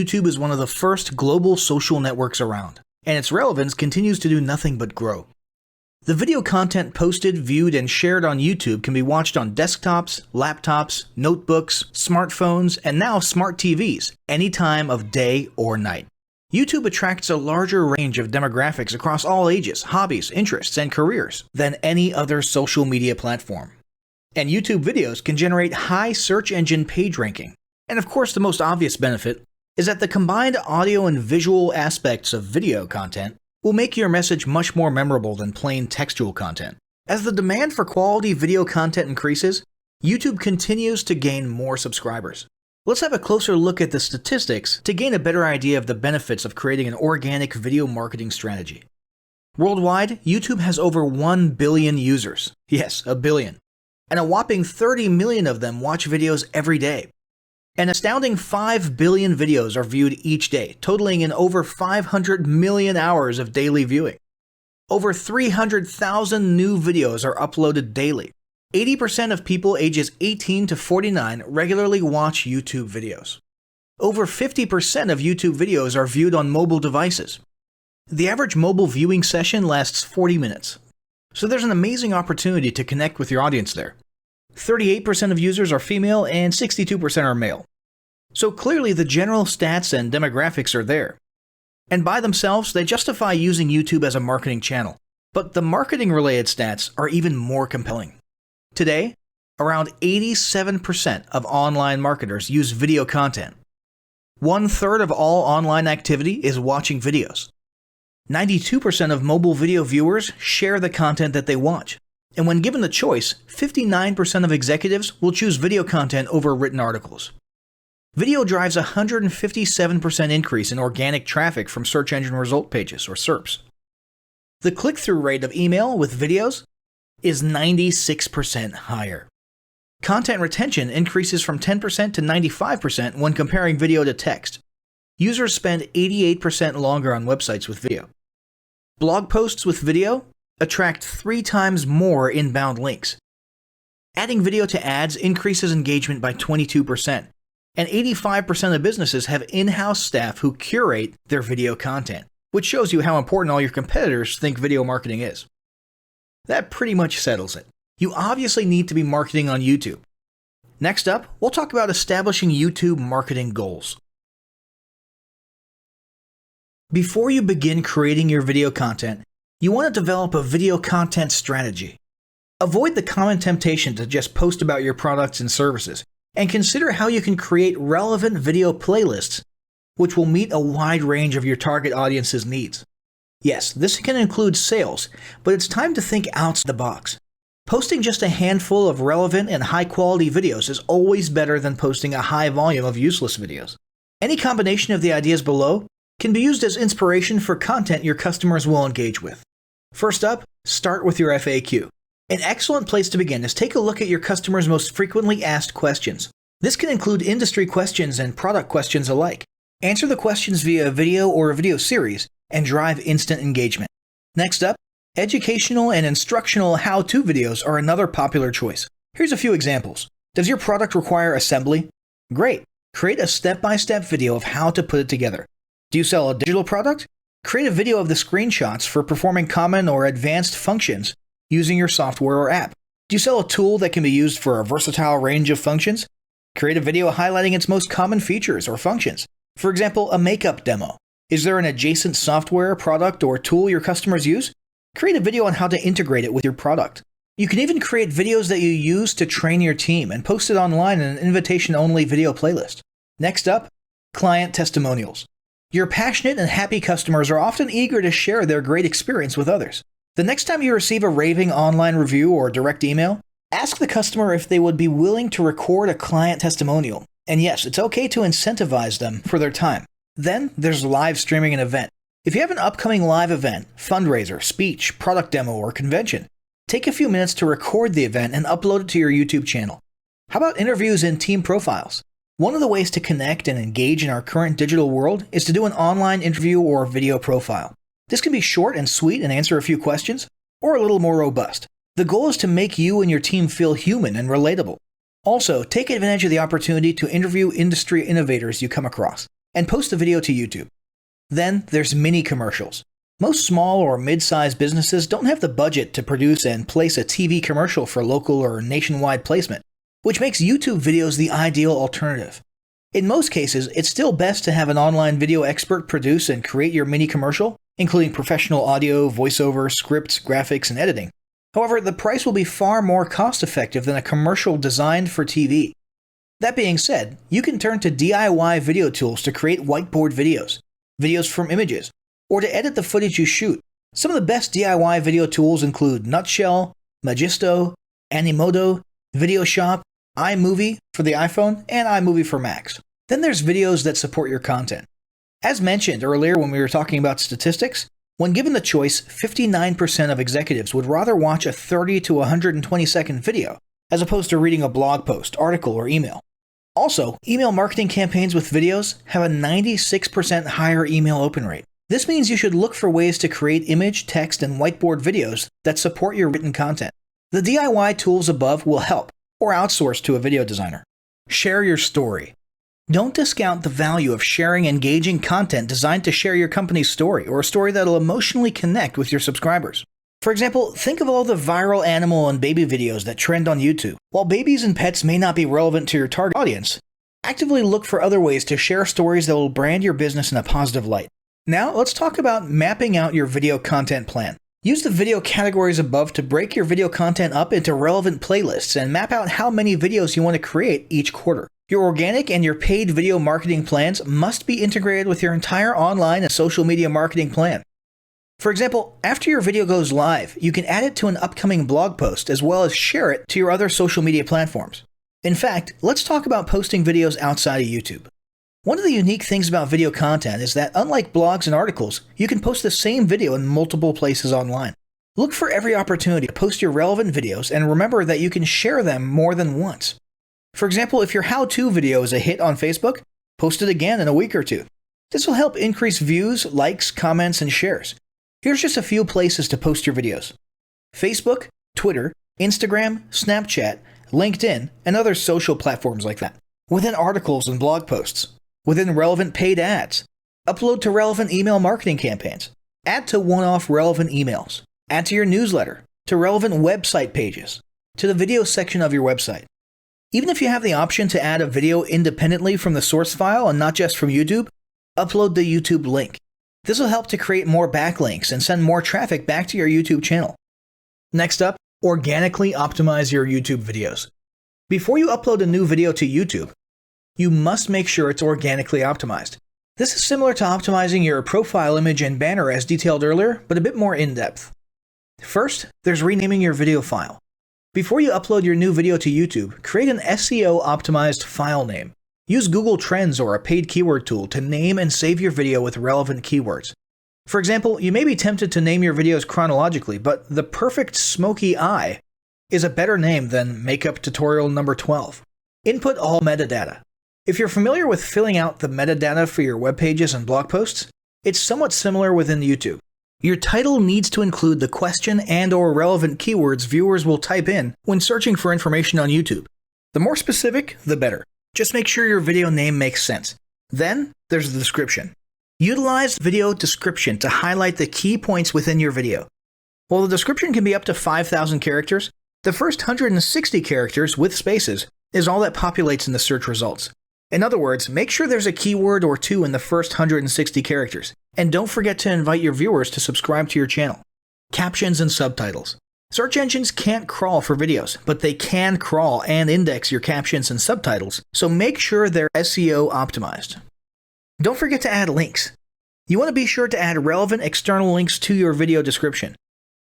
YouTube is one of the first global social networks around, and its relevance continues to do nothing but grow. The video content posted, viewed, and shared on YouTube can be watched on desktops, laptops, notebooks, smartphones, and now smart TVs, any time of day or night. YouTube attracts a larger range of demographics across all ages, hobbies, interests, and careers than any other social media platform. And YouTube videos can generate high search engine page ranking. And of course, the most obvious benefit is that the combined audio and visual aspects of video content will make your message much more memorable than plain textual content. As the demand for quality video content increases, YouTube continues to gain more subscribers. Let's have a closer look at the statistics to gain a better idea of the benefits of creating an organic video marketing strategy. Worldwide, YouTube has over 1 billion users. Yes, a billion. And a whopping 30 million of them watch videos every day. An astounding 5 billion videos are viewed each day, totaling in over 500 million hours of daily viewing. Over 300,000 new videos are uploaded daily. 80% of people ages 18 to 49 regularly watch YouTube videos. Over 50% of YouTube videos are viewed on mobile devices. The average mobile viewing session lasts 40 minutes. So there's an amazing opportunity to connect with your audience there. 38% of users are female and 62% are male. So clearly the general stats and demographics are there. And by themselves, they justify using YouTube as a marketing channel. But the marketing-related stats are even more compelling. Today, around 87% of online marketers use video content. 1/3 of all online activity is watching videos. 92% of mobile video viewers share the content that they watch. And when given the choice, 59% of executives will choose video content over written articles. Video drives a 157% increase in organic traffic from search engine result pages, or SERPs. The click-through rate of email with videos is 96% higher. Content retention increases from 10% to 95% when comparing video to text. Users spend 88% longer on websites with video. Blog posts with video attract 3 times more inbound links. Adding video to ads increases engagement by 22%, and 85% of businesses have in-house staff who curate their video content, which shows you how important all your competitors think video marketing is. That pretty much settles it. You obviously need to be marketing on YouTube. Next up, we'll talk about establishing YouTube marketing goals. Before you begin creating your video content, you want to develop a video content strategy. Avoid the common temptation to just post about your products and services, and consider how you can create relevant video playlists which will meet a wide range of your target audience's needs. Yes, this can include sales, but it's time to think outside the box. Posting just a handful of relevant and high-quality videos is always better than posting a high volume of useless videos. Any combination of the ideas below can be used as inspiration for content your customers will engage with. First up, start with your FAQ. An excellent place to begin is take a look at your customers' most frequently asked questions. This can include industry questions and product questions alike. Answer the questions via a video or a video series and drive instant engagement. Next up, educational and instructional how-to videos are another popular choice. Here's a few examples. Does your product require assembly? Great. Create a step-by-step video of how to put it together. Do you sell a digital product? Create a video of the screenshots for performing common or advanced functions using your software or app. Do you sell a tool that can be used for a versatile range of functions? Create a video highlighting its most common features or functions. For example, a makeup demo. Is there an adjacent software, product, or tool your customers use? Create a video on how to integrate it with your product. You can even create videos that you use to train your team and post it online in an invitation-only video playlist. Next up, client testimonials. Your passionate and happy customers are often eager to share their great experience with others. The next time you receive a raving online review or direct email, ask the customer if they would be willing to record a client testimonial. And yes, it's okay to incentivize them for their time. Then there's live streaming an event. If you have an upcoming live event, fundraiser, speech, product demo, or convention, take a few minutes to record the event and upload it to your YouTube channel. How about interviews and team profiles? One of the ways to connect and engage in our current digital world is to do an online interview or video profile. This can be short and sweet and answer a few questions, or a little more robust. The goal is to make you and your team feel human and relatable. Also, take advantage of the opportunity to interview industry innovators you come across. and post the video to YouTube. Then there's mini commercials. Most small or mid-sized businesses don't have the budget to produce and place a TV commercial for local or nationwide placement, which makes YouTube videos the ideal alternative. In most cases, it's still best to have an online video expert produce and create your mini commercial, including professional audio, voiceover, scripts, graphics, and editing. However, the price will be far more cost-effective than a commercial designed for TV. That being said, you can turn to DIY video tools to create whiteboard videos from images, or to edit the footage you shoot. Some of the best DIY video tools include Nutshell, Magisto, Animoto, VideoShop, iMovie for the iPhone, and iMovie for Macs. Then there's videos that support your content. As mentioned earlier when we were talking about statistics, when given the choice, 59% of executives would rather watch a 30 to 120 second video as opposed to reading a blog post, article, or email. Also, email marketing campaigns with videos have a 96% higher email open rate. This means you should look for ways to create image, text, and whiteboard videos that support your written content. The DIY tools above will help, or outsource to a video designer. Share your story. Don't discount the value of sharing engaging content designed to share your company's story, or a story that'll emotionally connect with your subscribers. For example, think of all the viral animal and baby videos that trend on YouTube. While babies and pets may not be relevant to your target audience, actively look for other ways to share stories that will brand your business in a positive light. Now, let's talk about mapping out your video content plan. Use the video categories above to break your video content up into relevant playlists and map out how many videos you want to create each quarter. Your organic and your paid video marketing plans must be integrated with your entire online and social media marketing plan. For example, after your video goes live, you can add it to an upcoming blog post as well as share it to your other social media platforms. In fact, let's talk about posting videos outside of YouTube. One of the unique things about video content is that unlike blogs and articles, you can post the same video in multiple places online. Look for every opportunity to post your relevant videos and remember that you can share them more than once. For example, if your how-to video is a hit on Facebook, post it again in a week or two. This will help increase views, likes, comments, and shares. Here's just a few places to post your videos: Facebook, Twitter, Instagram, Snapchat, LinkedIn, and other social platforms like that. Within articles and blog posts. Within relevant paid ads. Upload to relevant email marketing campaigns. Add to one-off relevant emails. Add to your newsletter. To relevant website pages. To the video section of your website. Even if you have the option to add a video independently from the source file and not just from YouTube, upload the YouTube link. This will help to create more backlinks and send more traffic back to your YouTube channel. Next up, organically optimize your YouTube videos. Before you upload a new video to YouTube, you must make sure it's organically optimized. This is similar to optimizing your profile image and banner as detailed earlier, but a bit more in-depth. First, there's renaming your video file. Before you upload your new video to YouTube, create an SEO-optimized file name. Use Google Trends or a paid keyword tool to name and save your video with relevant keywords. For example, you may be tempted to name your videos chronologically, but the perfect smoky eye is a better name than makeup tutorial number 12. Input all metadata. If you're familiar with filling out the metadata for your web pages and blog posts, it's somewhat similar within YouTube. Your title needs to include the question and/or relevant keywords viewers will type in when searching for information on YouTube. The more specific, the better. Just make sure your video name makes sense. Then, there's the description. Utilize video description to highlight the key points within your video. While the description can be up to 5,000 characters, the first 160 characters with spaces is all that populates in the search results. In other words, make sure there's a keyword or two in the first 160 characters, and don't forget to invite your viewers to subscribe to your channel. Captions and subtitles. Search engines can't crawl for videos, but they can crawl and index your captions and subtitles, so make sure they're SEO optimized. Don't forget to add links. You want to be sure to add relevant external links to your video description.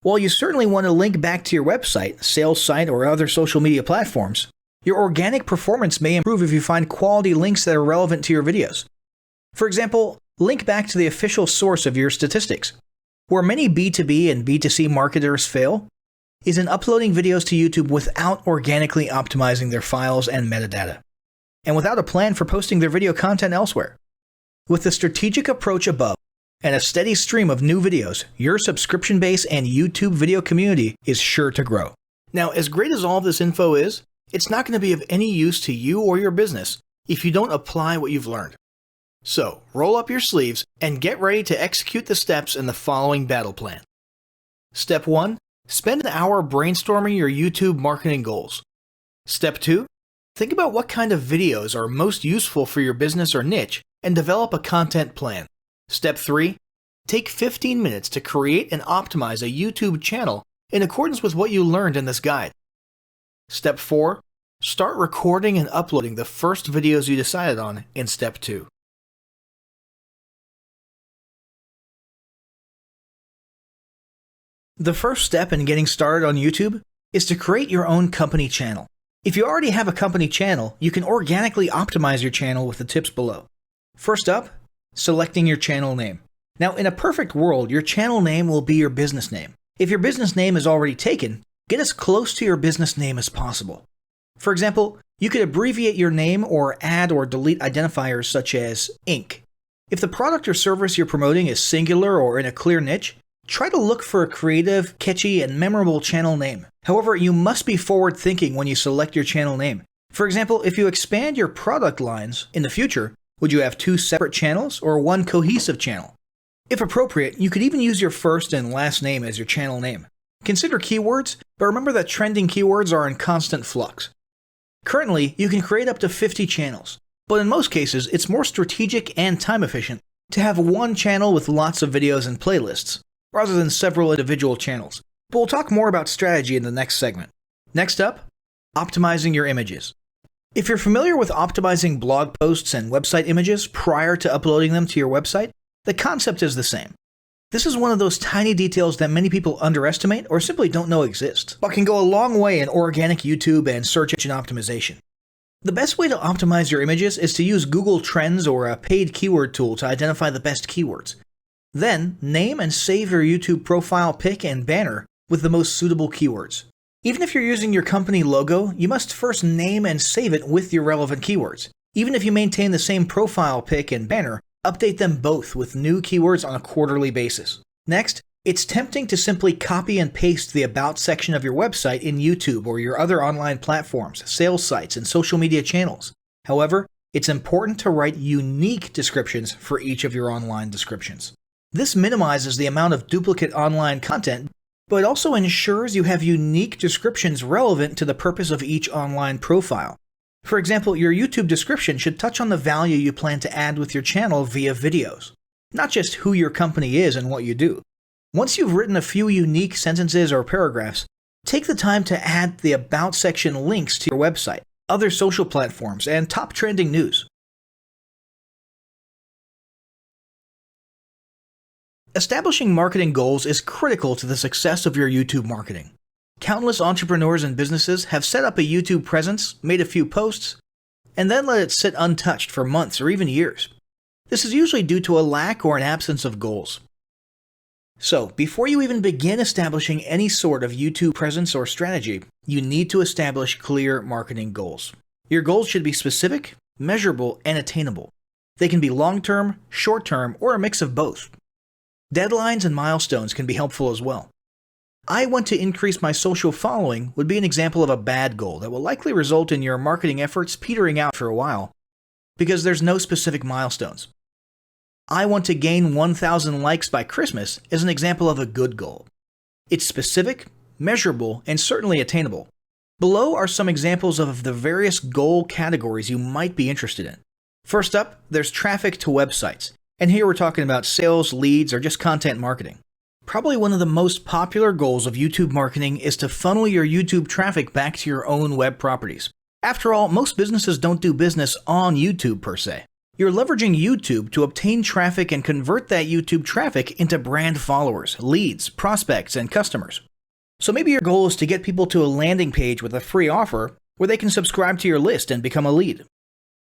While you certainly want to link back to your website, sales site, or other social media platforms, your organic performance may improve if you find quality links that are relevant to your videos. For example, link back to the official source of your statistics. Where many B2B and B2C marketers fail is in uploading videos to YouTube without organically optimizing their files and metadata, and without a plan for posting their video content elsewhere. With the strategic approach above and a steady stream of new videos, your subscription base and YouTube video community is sure to grow. Now, as great as all of this info is, it's not going to be of any use to you or your business if you don't apply what you've learned. So, roll up your sleeves and get ready to execute the steps in the following battle plan. Step 1. Spend an hour brainstorming your YouTube marketing goals. Step 2. Think about what kind of videos are most useful for your business or niche and develop a content plan. Step 3. Take 15 minutes to create and optimize a YouTube channel in accordance with what you learned in this guide. Step 4. Start recording and uploading the first videos you decided on in Step 2. The first step in getting started on YouTube is to create your own company channel. If you already have a company channel, you can organically optimize your channel with the tips below. First up, selecting your channel name. Now, in a perfect world, your channel name will be your business name. If your business name is already taken, get as close to your business name as possible. For example, you could abbreviate your name or add or delete identifiers such as Inc. If the product or service you're promoting is singular or in a clear niche, try to look for a creative, catchy, and memorable channel name. However, you must be forward-thinking when you select your channel name. For example, if you expand your product lines in the future, would you have 2 separate channels or 1 cohesive channel? If appropriate, you could even use your first and last name as your channel name. Consider keywords, but remember that trending keywords are in constant flux. Currently, you can create up to 50 channels, but in most cases, it's more strategic and time efficient to have 1 channel with lots of videos and playlists, rather than several individual channels. But we'll talk more about strategy in the next segment. Next up, optimizing your images. If you're familiar with optimizing blog posts and website images prior to uploading them to your website, the concept is the same. This is one of those tiny details that many people underestimate or simply don't know exist, but can go a long way in organic YouTube and search engine optimization. The best way to optimize your images is to use Google Trends or a paid keyword tool to identify the best keywords. Then, name and save your YouTube profile pic and banner with the most suitable keywords. Even if you're using your company logo, you must first name and save it with your relevant keywords. Even if you maintain the same profile pic and banner, update them both with new keywords on a quarterly basis. Next, it's tempting to simply copy and paste the About section of your website in YouTube or your other online platforms, sales sites, and social media channels. However, it's important to write unique descriptions for each of your online descriptions. This minimizes the amount of duplicate online content, but also ensures you have unique descriptions relevant to the purpose of each online profile. For example, your YouTube description should touch on the value you plan to add with your channel via videos, not just who your company is and what you do. Once you've written a few unique sentences or paragraphs, take the time to add the About section links to your website, other social platforms, and top trending news. Establishing marketing goals is critical to the success of your YouTube marketing. Countless entrepreneurs and businesses have set up a YouTube presence, made a few posts, and then let it sit untouched for months or even years. This is usually due to a lack or an absence of goals. So, before you even begin establishing any sort of YouTube presence or strategy, you need to establish clear marketing goals. Your goals should be specific, measurable, and attainable. They can be long-term, short-term, or a mix of both. Deadlines and milestones can be helpful as well. I want to increase my social following would be an example of a bad goal that will likely result in your marketing efforts petering out for a while, because there's no specific milestones. I want to gain 1,000 likes by Christmas is an example of a good goal. It's specific, measurable, and certainly attainable. Below are some examples of the various goal categories you might be interested in. First up, there's traffic to websites. And here we're talking about sales, leads, or just content marketing. Probably one of the most popular goals of YouTube marketing is to funnel your YouTube traffic back to your own web properties. After all, most businesses don't do business on YouTube per se. You're leveraging YouTube to obtain traffic and convert that YouTube traffic into brand followers, leads, prospects, and customers. So maybe your goal is to get people to a landing page with a free offer where they can subscribe to your list and become a lead.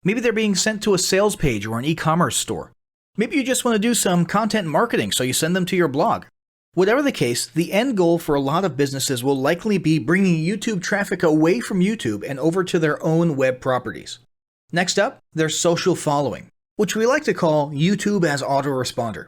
Maybe they're being sent to a sales page or an e-commerce store. Maybe you just want to do some content marketing, so you send them to your blog. Whatever the case, the end goal for a lot of businesses will likely be bringing YouTube traffic away from YouTube and over to their own web properties. Next up, there's social following, which we like to call YouTube as autoresponder.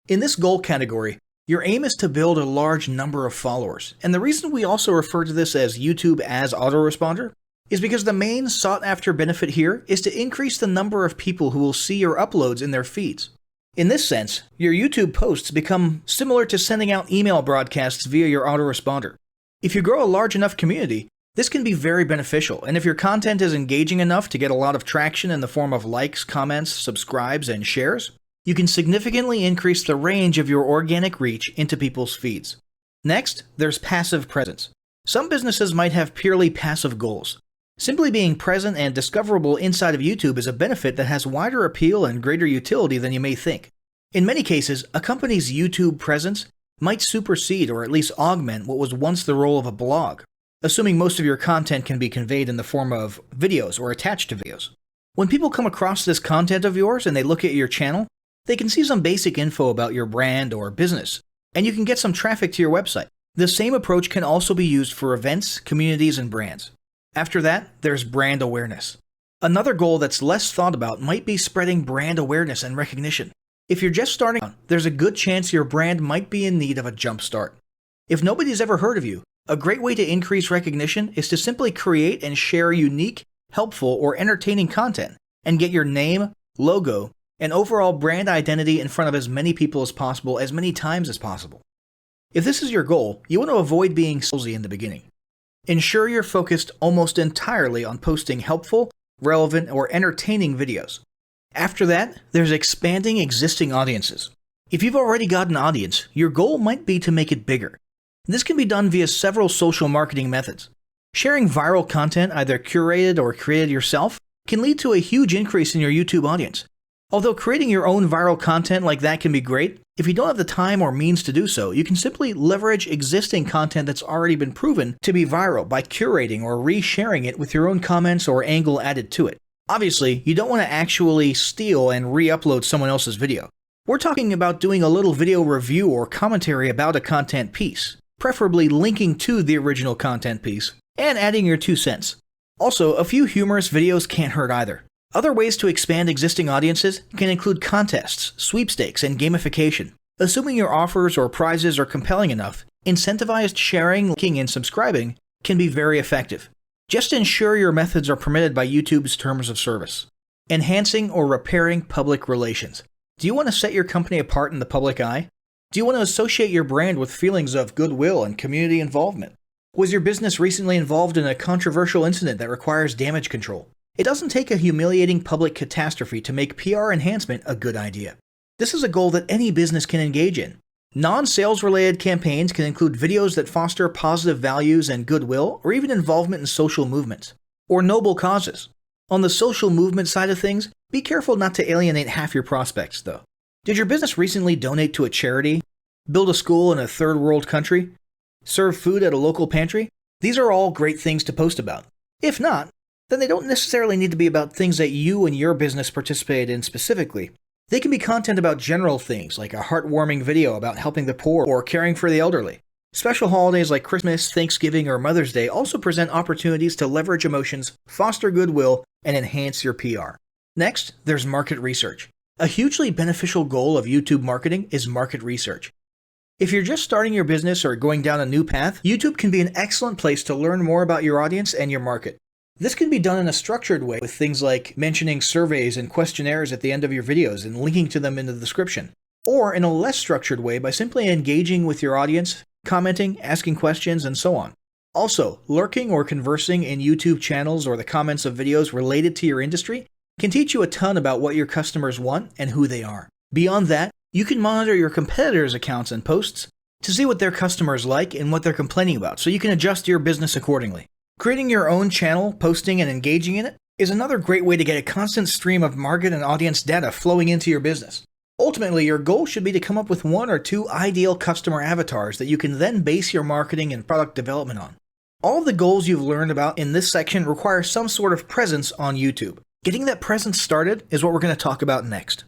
In this goal category, your aim is to build a large number of followers, and the reason we also refer to this as YouTube as autoresponder is because the main sought-after benefit here is to increase the number of people who will see your uploads in their feeds. In this sense, your YouTube posts become similar to sending out email broadcasts via your autoresponder. If you grow a large enough community, this can be very beneficial, and if your content is engaging enough to get a lot of traction in the form of likes, comments, subscribes, and shares, you can significantly increase the range of your organic reach into people's feeds. Next, there's passive presence. Some businesses might have purely passive goals. Simply being present and discoverable inside of YouTube is a benefit that has wider appeal and greater utility than you may think. In many cases, a company's YouTube presence might supersede or at least augment what was once the role of a blog, assuming most of your content can be conveyed in the form of videos or attached to videos. When people come across this content of yours and they look at your channel, they can see some basic info about your brand or business, and you can get some traffic to your website. The same approach can also be used for events, communities, and brands. After that, there's brand awareness. Another goal that's less thought about might be spreading brand awareness and recognition. If you're just starting out, there's a good chance your brand might be in need of a jump start. If nobody's ever heard of you, a great way to increase recognition is to simply create and share unique, helpful, or entertaining content and get your name, logo, and overall brand identity in front of as many people as possible as many times as possible. If this is your goal, you want to avoid being salesy in the beginning. Ensure you're focused almost entirely on posting helpful, relevant, or entertaining videos. After that, there's expanding existing audiences. If you've already got an audience, your goal might be to make it bigger. This can be done via several social marketing methods. Sharing viral content, either curated or created yourself, can lead to a huge increase in your YouTube audience. Although creating your own viral content like that can be great, if you don't have the time or means to do so, you can simply leverage existing content that's already been proven to be viral by curating or resharing it with your own comments or angle added to it. Obviously, you don't want to actually steal and re-upload someone else's video. We're talking about doing a little video review or commentary about a content piece, preferably linking to the original content piece, and adding your 2 cents. Also, a few humorous videos can't hurt either. Other ways to expand existing audiences can include contests, sweepstakes, and gamification. Assuming your offers or prizes are compelling enough, incentivized sharing, liking, and subscribing can be very effective. Just ensure your methods are permitted by YouTube's terms of service. Enhancing or repairing public relations. Do you want to set your company apart in the public eye? Do you want to associate your brand with feelings of goodwill and community involvement? Was your business recently involved in a controversial incident that requires damage control? It doesn't take a humiliating public catastrophe to make PR enhancement a good idea. This is a goal that any business can engage in. Non-sales related campaigns can include videos that foster positive values and goodwill, or even involvement in social movements, or noble causes. On the social movement side of things, be careful not to alienate half your prospects, though. Did your business recently donate to a charity? Build a school in a third world country? Serve food at a local pantry? These are all great things to post about. If not, then they don't necessarily need to be about things that you and your business participated in specifically. They can be content about general things, like a heartwarming video about helping the poor or caring for the elderly. Special holidays like Christmas, Thanksgiving, or Mother's Day also present opportunities to leverage emotions, foster goodwill, and enhance your PR. Next, there's market research. A hugely beneficial goal of YouTube marketing is market research. If you're just starting your business or going down a new path, YouTube can be an excellent place to learn more about your audience and your market. This can be done in a structured way with things like mentioning surveys and questionnaires at the end of your videos and linking to them in the description, or in a less structured way by simply engaging with your audience, commenting, asking questions, and so on. Also, lurking or conversing in YouTube channels or the comments of videos related to your industry can teach you a ton about what your customers want and who they are. Beyond that, you can monitor your competitors' accounts and posts to see what their customers like and what they're complaining about, so you can adjust your business accordingly. Creating your own channel, posting, and engaging in it is another great way to get a constant stream of market and audience data flowing into your business. Ultimately, your goal should be to come up with 1 or 2 ideal customer avatars that you can then base your marketing and product development on. All of the goals you've learned about in this section require some sort of presence on YouTube. Getting that presence started is what we're going to talk about next.